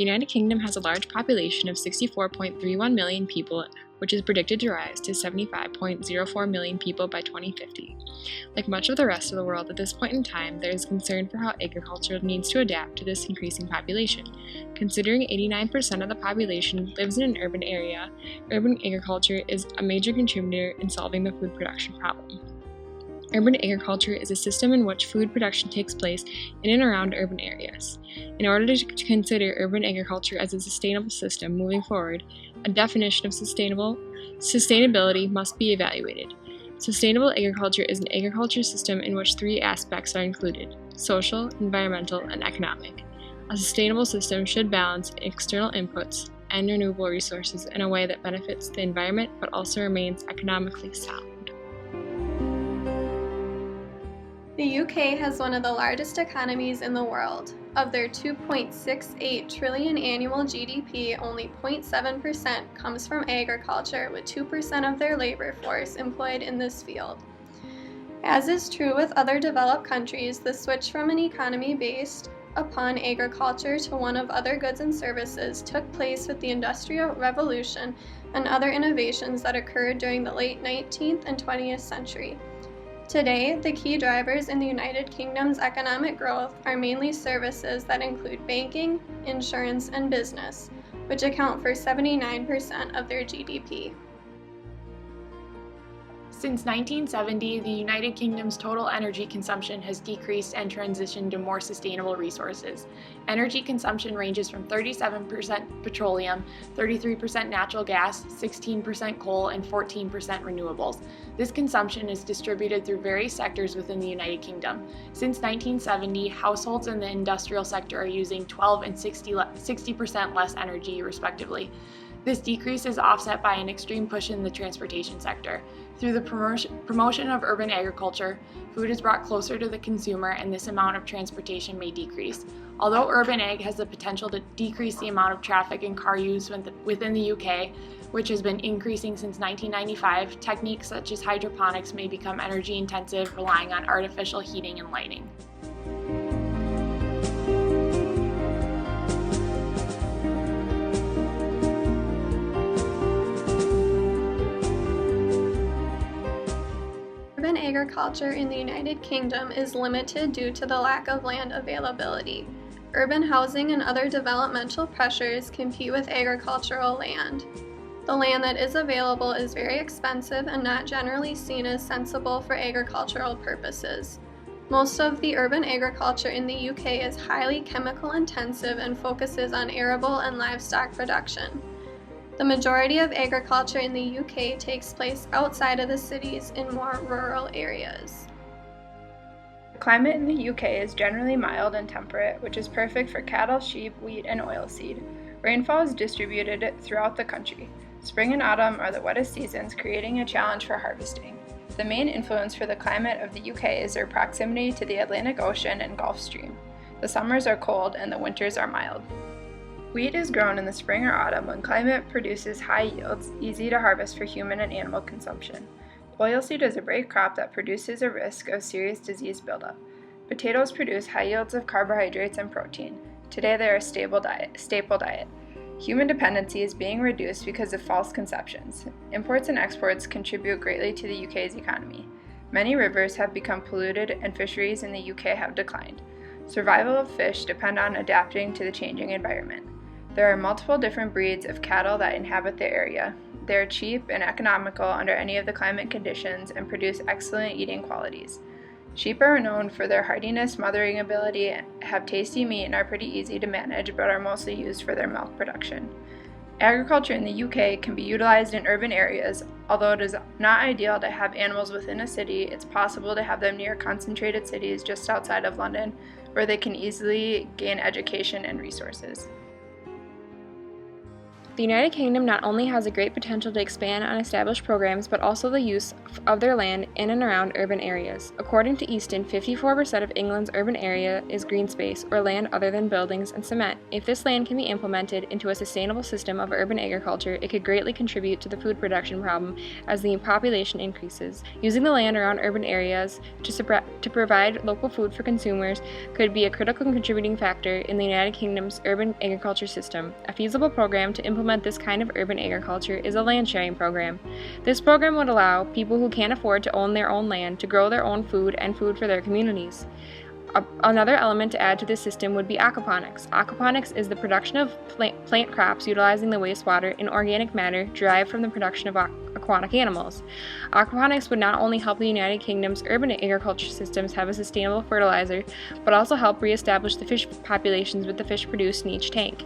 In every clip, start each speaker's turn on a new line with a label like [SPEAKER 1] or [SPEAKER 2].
[SPEAKER 1] The United Kingdom has a large population of 64.31 million people, which is predicted to rise to 75.04 million people by 2050. Like much of the rest of the world at this point in time, there is concern for how agriculture needs to adapt to this increasing population. Considering 89% of the population lives in an urban area, urban agriculture is a major contributor in solving the food production problem. Urban agriculture is a system in which food production takes place in and around urban areas. In order to consider urban agriculture as a sustainable system moving forward, a definition of sustainability must be evaluated. Sustainable agriculture is an agriculture system in which three aspects are included: social, environmental, and economic. A sustainable system should balance external inputs and renewable resources in a way that benefits the environment but also remains economically sound.
[SPEAKER 2] The UK has one of the largest economies in the world. Of their 2.68 trillion annual GDP, only 0.7% comes from agriculture, with 2% of their labor force employed in this field. As is true with other developed countries, the switch from an economy based upon agriculture to one of other goods and services took place with the Industrial Revolution and other innovations that occurred during the late 19th and 20th century. Today, the key drivers in the United Kingdom's economic growth are mainly services that include banking, insurance, and business, which account for 79% of their GDP.
[SPEAKER 3] Since 1970, the United Kingdom's total energy consumption has decreased and transitioned to more sustainable resources. Energy consumption ranges from 37% petroleum, 33% natural gas, 16% coal, and 14% renewables. This consumption is distributed through various sectors within the United Kingdom. Since 1970, households in the industrial sector are using 12% and 60% less energy, respectively. This decrease is offset by an extreme push in the transportation sector. Through the promotion of urban agriculture, food is brought closer to the consumer, and this amount of transportation may decrease. Although urban ag has the potential to decrease the amount of traffic and car use within the UK, which has been increasing since 1995, techniques such as hydroponics may become energy intensive, relying on artificial heating and lighting.
[SPEAKER 2] Urban agriculture in the United Kingdom is limited due to the lack of land availability. Urban housing and other developmental pressures compete with agricultural land. The land that is available is very expensive and not generally seen as sensible for agricultural purposes. Most of the urban agriculture in the UK is highly chemical intensive and focuses on arable and livestock production. The majority of agriculture in the UK takes place outside of the cities in more rural areas.
[SPEAKER 4] The climate in the UK is generally mild and temperate, which is perfect for cattle, sheep, wheat, and oilseed. Rainfall is distributed throughout the country. Spring and autumn are the wettest seasons, creating a challenge for harvesting. The main influence for the climate of the UK is their proximity to the Atlantic Ocean and Gulf Stream. The summers are cold and the winters are mild. Wheat is grown in the spring or autumn when climate produces high yields, easy to harvest for human and animal consumption. Oilseed is a break crop that produces a risk of serious disease buildup. Potatoes produce high yields of carbohydrates and protein. Today they are a staple diet. Human dependency is being reduced because of false conceptions. Imports and exports contribute greatly to the UK's economy. Many rivers have become polluted and fisheries in the UK have declined. Survival of fish depend on adapting to the changing environment. There are multiple different breeds of cattle that inhabit the area. They are cheap and economical under any of the climate conditions and produce excellent eating qualities. Sheep are known for their hardiness, mothering ability, have tasty meat, and are pretty easy to manage, but are mostly used for their milk production. Agriculture in the UK can be utilized in urban areas. Although it is not ideal to have animals within a city, it's possible to have them near concentrated cities just outside of London, where they can easily gain education and resources.
[SPEAKER 1] The United Kingdom not only has a great potential to expand on established programs, but also the use of their land in and around urban areas. According to Easton, 54% of England's urban area is green space, or land other than buildings and cement. If this land can be implemented into a sustainable system of urban agriculture, it could greatly contribute to the food production problem as the population increases. Using the land around urban areas to provide local food for consumers could be a critical contributing factor in the United Kingdom's urban agriculture system. A feasible program to implement this kind of urban agriculture is a land sharing program. This program would allow people who can't afford to own their own land to grow their own food and food for their communities. Another element to add to this system would be aquaponics. Aquaponics is the production of plant crops utilizing the wastewater and organic matter derived from the production of aquatic animals. Aquaponics would not only help the United Kingdom's urban agriculture systems have a sustainable fertilizer, but also help reestablish the fish populations with the fish produced in each tank.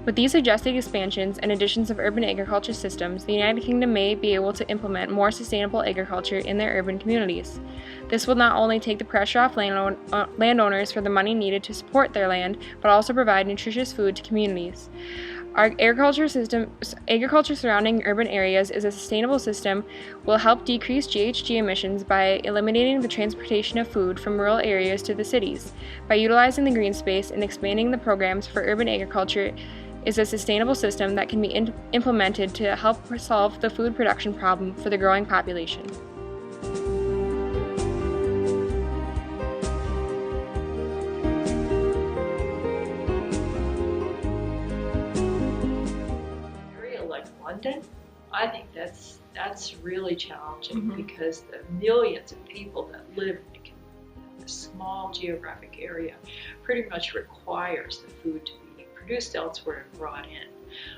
[SPEAKER 1] With these suggested expansions and additions of urban agriculture systems, the United Kingdom may be able to implement more sustainable agriculture in their urban communities. This will not only take the pressure off landowners for the money needed to support their land, but also provide nutritious food to communities. Our agriculture surrounding urban areas is a sustainable system will help decrease GHG emissions by eliminating the transportation of food from rural areas to the cities. By utilizing the green space and expanding the programs for urban agriculture is a sustainable system that can be implemented to help solve the food production problem for the growing population.
[SPEAKER 5] London, I think that's really challenging because the millions of people that live in a small geographic area pretty much requires the food to be produced elsewhere and brought in.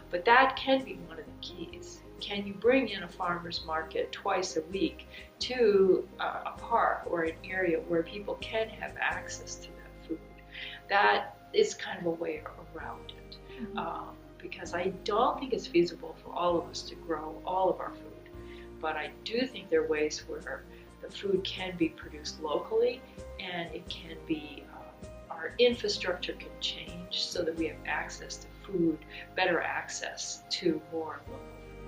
[SPEAKER 5] But that can be one of the keys. Can you bring in a farmer's market twice a week to a park or an area where people can have access to that food? That is kind of a way around it. Because I don't think it's feasible for all of us to grow all of our food. But I do think there are ways where the food can be produced locally and it can be, our infrastructure can change so that we have access to food, better access to more local food.